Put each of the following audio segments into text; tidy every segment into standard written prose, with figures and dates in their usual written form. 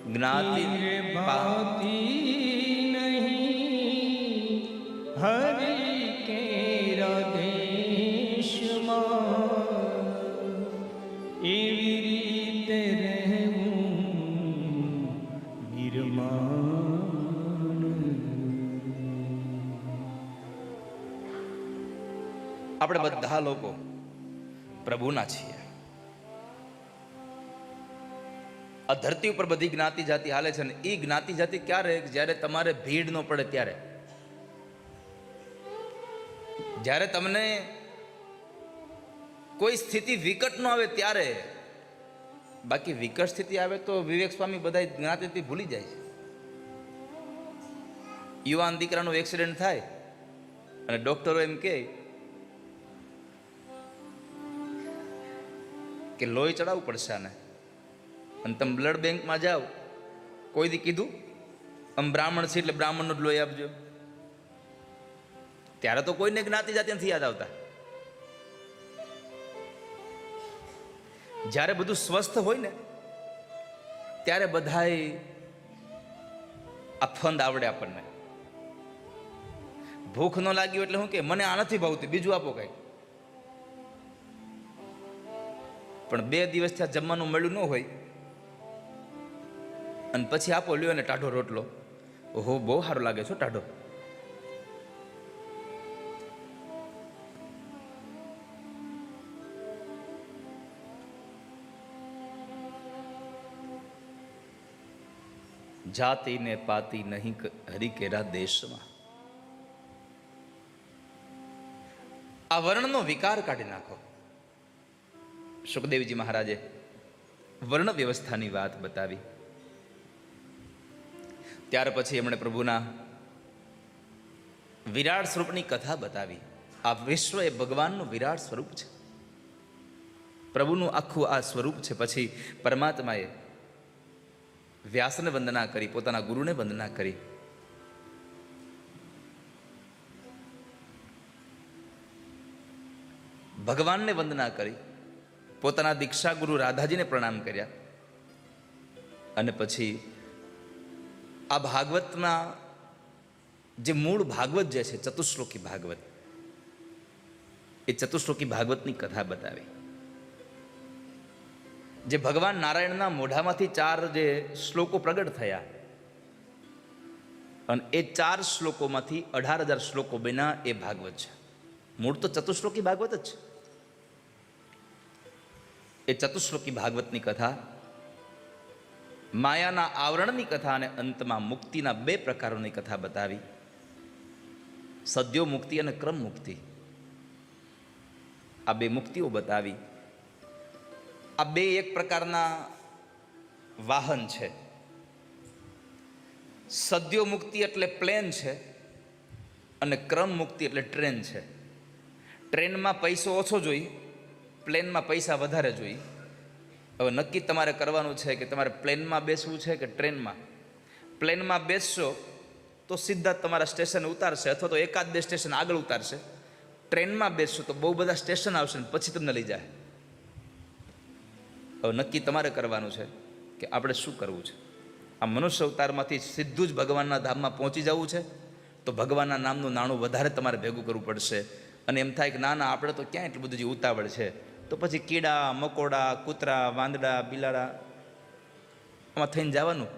જ્ઞાતિ भाती नहीं हरि केरा देश एवी रीते रहूं निर्माण। આપણે બધા લોકો પ્રભુના છીએ. આ ધરતી ઉપર બધી જ્ઞાતિ જાતિ હાલે છે ને એ જ્ઞાતિ જાતિ ક્યારે? જ્યારે તમારે ભીડ ન પડે ત્યારે, જ્યારે તમને કોઈ સ્થિતિ વિકટ ન આવે ત્યારે. બાકી વિકટ સ્થિતિ આવે તો વિવેક સ્વામી બધા જ્ઞાતિ ભૂલી જાય છે. યુવાન દીકરાનો એક્સિડન્ટ થાય અને ડોક્ટરો એમ કે લોહી ચડાવવું પડશે આને, અને તમે બ્લડ બેંકમાં જાઓ, કોઈ દી કીધું આમ બ્રાહ્મણ છે એટલે બ્રાહ્મણનું જ લોહી આપજો? ત્યારે તો કોઈને જ્ઞાતિ જાતિ નથી યાદ આવતા. જ્યારે બધું સ્વસ્થ હોય ને ત્યારે બધાય આ ફંદ આવડે આપણને. ભૂખ ન લાગ્યું એટલે શું કે મને આ નથી ભાવતી, બીજું આપો કઈ. પણ 2 દિવસથી આ જમવાનું મળ્યું ન હોય અને પછી આપો લ્યો ને ટાઢો રોટલો, ઓહો બહુ સારું લાગે છે ટાઢો. જાતિ ને પાતી નહીં હરિ કેરા દેશમાં. આ વર્ણનો વિકાર કાઢી નાખો. સુખદેવજી મહારાજે વર્ણ વ્યવસ્થાની વાત બતાવી. ત્યાર પછી એમણે પ્રભુના વિરાટ સ્વરૂપની કથા બતાવી. આ વિશ્વ એ ભગવાનનું વિરાટ સ્વરૂપ છે, પ્રભુનું આખું આ સ્વરૂપ છે. પછી પરમાત્માએ વ્યાસને વંદના કરી, પોતાના ગુરુને વંદના કરી. ભગવાનને વંદના કરી, પોતાના દીક્ષા ગુરુ રાધાજીને પ્રણામ કર્યા. અને પછી આ ભાગવતના જે મૂળ ભાગવત જે છે ચતુશ્લોકી ભાગવત, એ ચતુશ્લોકી ભાગવતની કથા બતાવી. જે ભગવાન નારાયણના મોઢામાંથી 4 જે શ્લોકો પ્રગટ થયા અને એ 4 શ્લોકોમાંથી 18,000 શ્લોકો બન્યા, એ ભાગવત છે. મૂળ તો ચતુશ્લોકી ભાગવત જ છે. એ ચતુશ્લોકી ભાગવતની કથા માયાના આવરણની કથા અને અંતમાં મુક્તિના 2 પ્રકારોની કથા બતાવી. સદ્યો મુક્તિ અને ક્રમ મુક્તિ, આ 2 મુક્તિઓ બતાવી. આ 2 એક પ્રકારના વાહન છે. સદ્યો મુક્તિ એટલે પ્લેન છે અને ક્રમ મુક્તિ એટલે ટ્રેન છે. ટ્રેનમાં પૈસો ઓછો જોઈએ, પ્લેનમાં પૈસા વધારે જોઈએ. હવે નક્કી તમારે કરવાનું છે કે તમારે પ્લેનમાં બેસવું છે કે ટ્રેનમાં. પ્લેનમાં બેસશો તો સીધા તમારા સ્ટેશન ઉતારશે અથવા તો 1-2 સ્ટેશન આગળ ઉતારશે. ટ્રેનમાં બેસશો તો બહુ બધા સ્ટેશન આવશે ને પછી તમને લઈ જાય. હવે નક્કી તમારે કરવાનું છે કે આપણે શું કરવું છે. આ મનુષ્ય અવતારમાંથી સીધું જ ભગવાનના ધામમાં પહોંચી જવું છે તો ભગવાનના નામનું નાણું વધારે તમારે ભેગું કરવું પડશે. અને એમ થાય કે ના ના આપણે તો ક્યાં એટલું બધું જે ઉતાવળ છે, તો પછી કીડા મકોડા કૂતરા વાંદડા બિલાડા આમાં થઈને જવાનું.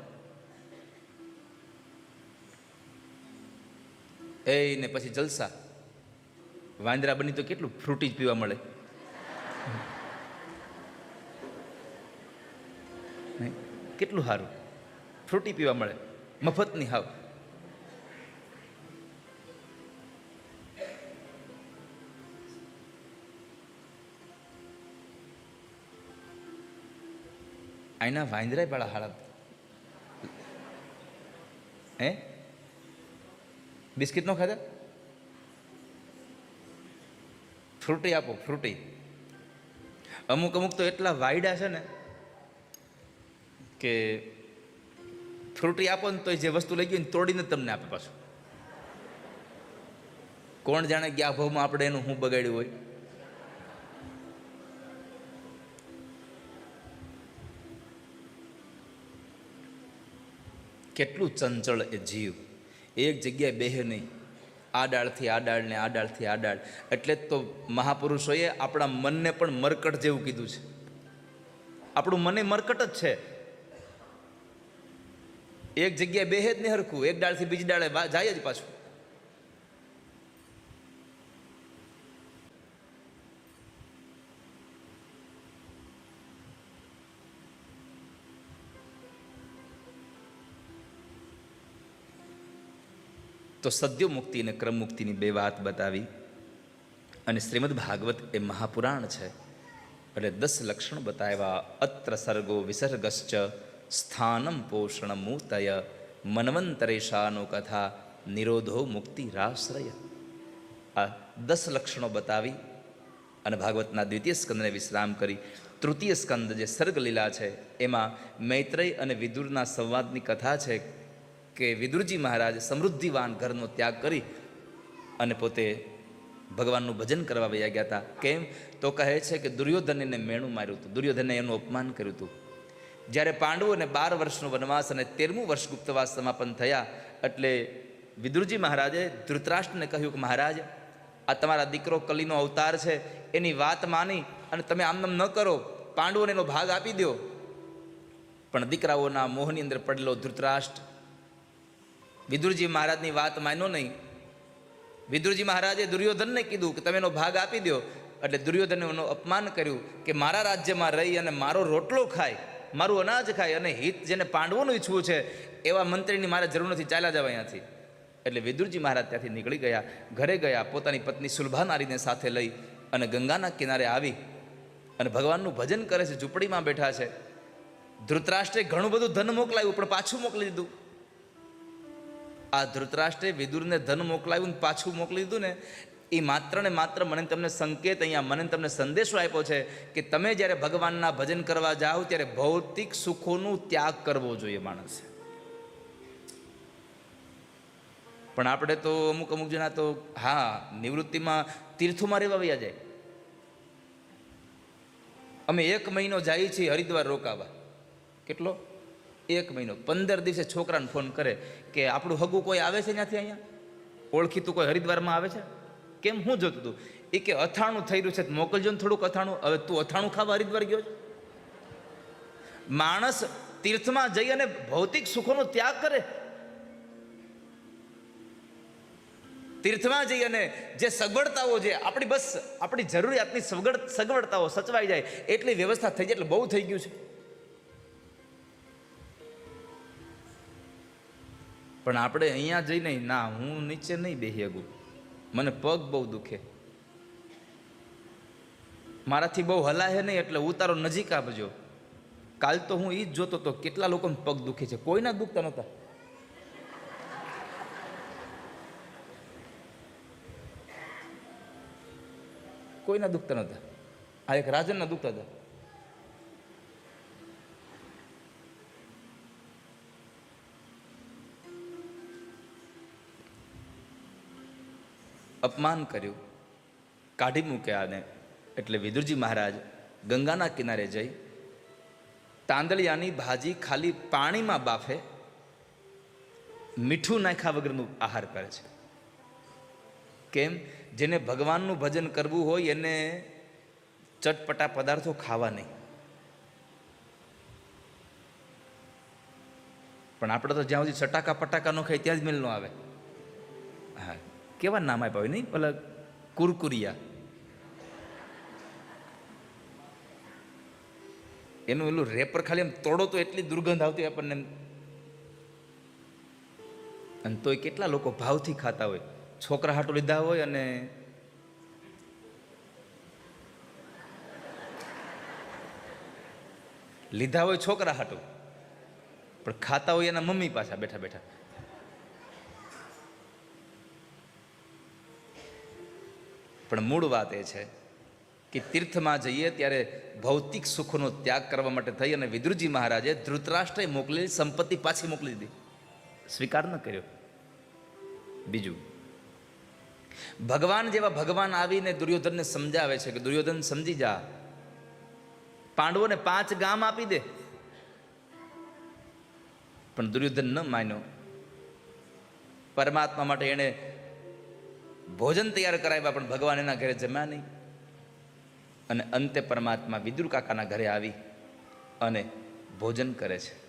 ને પછી જલસા. વાંદરા બની તો કેટલું ફ્રૂટી જ પીવા મળે. કેટલું સારું ફ્રૂટી પીવા મળે, મફતની હાવ. અહીંના વાંદરાય વાળા હાલત. બિસ્કિટ નો ખાધા? ફ્રૂટી આપો, ફ્રૂટી. અમુક અમુક તો એટલા વાયડા છે ને કે ફ્રૂટી આપો ને તો જે વસ્તુ લઈ ગઈ ને તોડીને તમને આપે પાછું. કોણ જાણે કે આ ભાવમાં આપણે એનું શું બગાડ્યું હોય. કેટલું ચંચળ એ જીવ, એક જગ્યાએ બેહે નહીં, આ ડાળથી આ ડાળ ને આ ડાળથી આ ડાળ. એટલે જ તો મહાપુરુષોએ આપણા મનને પણ મરકટ જેવું કીધું છે. આપણું મને મરકટ જ છે, એક જગ્યાએ બેહે જ નહીં હરખું, એક ડાળથી બીજી ડાળે જાય જ પાછું. તો સદ્યો મુક્તિ અને ક્રમ મુક્તિની બે વાત બતાવી. અને શ્રીમદ ભાગવત એ મહાપુરાણ છે એટલે 10 લક્ષણ બતાવ્યા. અત્ર સર્ગો વિસર્ગશ્ચ સ્થાનમ પોષણ મૂતય મન્વંતરેશાનો કથા નિરોધો મુક્તિરાશ્રય. આ 10 લક્ષણો બતાવી અને ભાગવતના દ્વિતીય સ્કંદને વિશ્રામ કરી તૃતીય સ્કંદ જે સર્ગલીલા છે એમાં મૈત્રેય અને વિદુરના સંવાદની કથા છે કે વિદુરજી મહારાજ સમૃદ્ધિવાન ઘરનો ત્યાગ કરી અને પોતે ભગવાનનું ભજન કરવા વયા ગયા હતા. કેમ? તો કહે છે કે દુર્યોધન એને મેણું માર્યું હતું, દુર્યોધને એનું અપમાન કર્યું હતું. જ્યારે પાંડવોને 12 વર્ષનો વનવાસ અને 13મું વર્ષ ગુપ્તવાસ સમાપન થયા એટલે વિદુરજી મહારાજે ધૃતરાષ્ટ્રને કહ્યું કે મહારાજ, આ તમારા દીકરો કલીનો અવતાર છે, એની વાત માની અને તમે આમનામ ન કરો, પાંડવોને એનો ભાગ આપી દો. પણ દીકરાઓના મોહની અંદર પડેલો ધૃતરાષ્ટ્ર વિદુરજી મહારાજની વાત માન્યો નહીં. વિદુરજી મહારાજે દુર્યોધનને કીધું કે તમે એનો ભાગ આપી દો. એટલે દુર્યોધને એનું અપમાન કર્યું કે મારા રાજ્યમાં રહી અને મારો રોટલો ખાય, મારું અનાજ ખાય અને હિત જેને પાંડવોનું ઈચ્છવું છે એવા મંત્રીની મારે જરૂર નથી, ચાલ્યા જાવ અહીંયાથી. એટલે વિદુરજી મહારાજ ત્યાંથી નીકળી ગયા, ઘરે ગયા, પોતાની પત્ની સુલભા નારીને સાથે લઈ અને ગંગાના કિનારે આવી અને ભગવાનનું ભજન કરે છે, ઝૂંપડીમાં બેઠા છે. ધૃતરાષ્ટ્રે ઘણું બધું ધન મોકલાયું પણ પાછું મોકલી દીધું. આ ધૃતરાષ્ટ્રે વિદુરને ધન મોકલાવ્યું ને પાછું મોકલી દીધું ને, એ માત્ર ને માત્ર મને તમને સંકેત, અહીંયા મને તમને સંદેશો આપ્યો છે કે તમે જ્યારે ભગવાનના ભજન કરવા જાઓ ત્યારે ભૌતિક સુખોનું ત્યાગ કરવો જોઈએ માણસે. પણ આપણે તો અમુક જણા તો હા નિવૃત્તિમાં તીર્થોમાં રહેવા વયા જાય. અમે 1 મહિનો જઈએ છીએ હરિદ્વાર રોકાવા. કેટલો? 1 મહિનો. 15 દિવસે છોકરાને ફોન કરે કે આપણું હગું કોઈ આવે છે ત્યાંથી, અહીંયા ઓળખીતું કોઈ હરિદ્વારમાં આવે છે? કેમ, હું જોતું હતું? એ કે અથાણું થઈ રહ્યું છે, મોકલજો ને થોડુંક અથાણું. હવે તું અથાણું ખાવા હરિદ્વાર ગયો છે? માણસ તીર્થમાં જઈ અને ભૌતિક સુખોનો ત્યાગ કરે. તીર્થમાં જઈ અને જે સગવડતાઓ છે આપણી, બસ આપણી જરૂરિયાતની સગવડતાઓ સચવાઈ જાય એટલી વ્યવસ્થા થઈ જાય એટલે બહુ થઈ ગયું છે. પણ આપણે અહીંયા જઈને ના, હું નીચે નહીં બેસી શકું, મને પગ બહુ દુખે, મારાથી બહુ હલાહે નહીં, એટલે ઉતારો નજીક આપજો. કાલ તો હું એ જ જોતો હતો કેટલા લોકોને પગ દુખે છે, કોઈના દુખતા નહોતા. કોઈના દુખતા નહોતા. આ એક રાજનના દુખતા હતા. અપમાન કર્યું, કાઢી મૂક્યા આને. એટલે વિદુરજી મહારાજ ગંગાના કિનારે જઈ તાંદળિયાની ભાજી ખાલી પાણીમાં બાફે, મીઠું નાખ્યા વગરનું આહાર કરે છે. કેમ? જેને ભગવાનનું ભજન કરવું હોય એને ચટપટા પદાર્થો ખાવા નહીં. પણ આપણે તો જ્યાં સુધી ચટાકા પટાકા ન ખાય ત્યાં જ મેલ ન આવે. હા, કેવા નામ આપ્યા હોય નહીં, પેલા કુરકુરિયા, એનું એલું રેપર ખાલી એમ તોડો તો એટલી દુર્ગંધ આવતી આપણને. અને તોય કેટલા લોકો ભાવથી ખાતા હોય. છોકરા હાટું લીધા હોય અને લીધા હોય છોકરા હાટું, પણ ખાતા હોય એના મમ્મી પાછા બેઠા બેઠા. પણ મૂળ વાત એ છે કે તીર્થમાં જઈએ ત્યારે ભૌતિક સુખનો ત્યાગ કરવા માટે થઈ અને વિદુરજી મહારાજે ધૃતરાષ્ટ્રે મોકલેલી સંપત્તિ પાછી મોકલી દીધી, સ્વીકાર ન કર્યો. બીજું, ભગવાન જેવા ભગવાન આવીને દુર્યોધનને સમજાવે છે કે દુર્યોધન સમજી જા, પાંડવોને 5 ગામ આપી દે. પણ દુર્યોધન ન માન્યો. પરમાત્મા માટે એણે ભોજન તૈયાર કરાવ્યા, પણ ભગવાન એના ઘરે જમ્યા નહીં. અને અંતે પરમાત્મા વિદુર કાકાના ઘરે આવી અને ભોજન કરે છે.